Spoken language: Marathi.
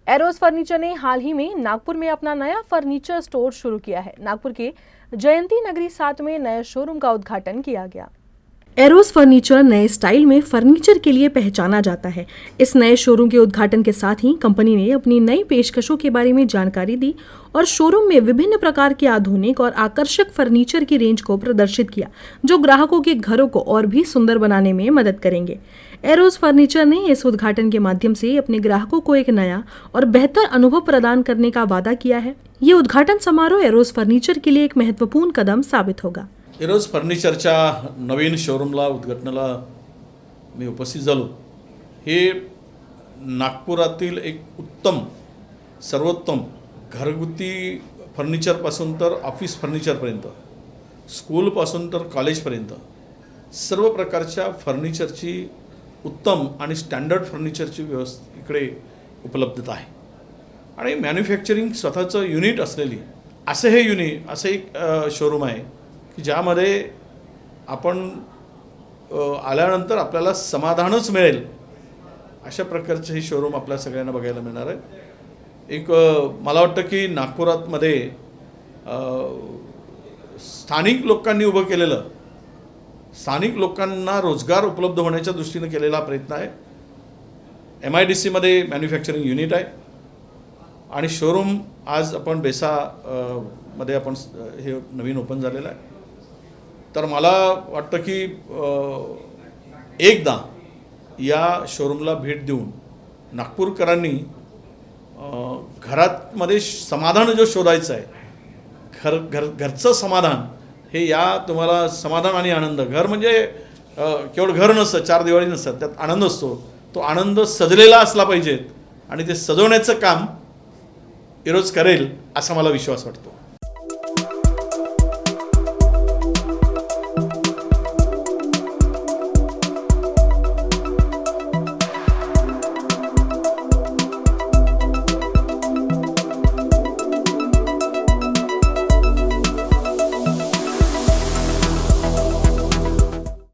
एरोज फर्नीचर ने हाल ही में नागपुर में अपना नया फर्नीचर स्टोर शुरू किया है। नागपुर के जयंती नगरी 7 में नए शोरूम का उद्घाटन किया गया। एरोज फर्नीचर नए स्टाइल में फर्नीचर के लिए पहचाना जाता है। इस नए शोरूम के उद्घाटन के साथ ही कंपनी ने अपनी नई पेशकशों के बारे में जानकारी दी और शोरूम में विभिन्न प्रकार के आधुनिक और आकर्षक फर्नीचर की रेंज को प्रदर्शित किया, जो ग्राहकों के घरों को और भी सुंदर बनाने में मदद करेंगे। एरोज फर्नीचर ने इस उद्घाटन के माध्यम से अपने ग्राहकों को एक नया और बेहतर अनुभव प्रदान करने का वादा किया है। ये उद्घाटन समारोह एरोज फर्नीचर के लिए एक महत्वपूर्ण कदम साबित होगा। एरोज फर्निचरच्या नवीन शोरूमला उद्घाटनाला मी उपस्थित झालो। हे नागपुरातील एक उत्तम सर्वोत्तम घरगुती फर्निचरपासून तर ऑफिस फर्निचरपर्यंत, स्कूलपासून तर कॉलेजपर्यंत सर्व प्रकारच्या फर्निचरची उत्तम आणि स्टँडर्ड फर्निचरची व्यवस्था इकडे उपलब्धता आहे आणि मॅन्युफॅक्चरिंग स्वतःचं युनिट असलेली असे हे युनिट असे एक शोरूम आहे की ज्यामध्ये आपण आल्यानंतर आपल्याला समाधानच मिळेल अशा प्रकारचे हे शोरूम आपल्या सगळ्यांना बघायला मिळणार आहे। एक मला वाटतं की नागपुरातमध्ये स्थानिक लोकांनी उभं केलेलं, स्थानिक लोकांना रोजगार उपलब्ध होण्याच्या दृष्टीने केलेला प्रयत्न आहे। MIDC मध्ये मॅन्युफॅक्चरिंग युनिट आहे आणि शोरूम आज आपण बेसा मध्ये आपण हे नवीन ओपन झालेलं आहे। तर मला वाटतं की एकदा या शोरूमला भेट देऊन नागपूरकरांनी घरामध्ये समाधान जो शोधायचं आहे, घरचं समाधान हे या तुम्हाला समाधान आणि आनंद, घर म्हणजे केवळ घर नसतं, चार दिवाळी नसतात, त्यात आनंद असतो। तो आनंद सजलेला असला पाहिजे आणि ते सजवण्याचं काम एरोज करेल असा मला विश्वास वाटतो।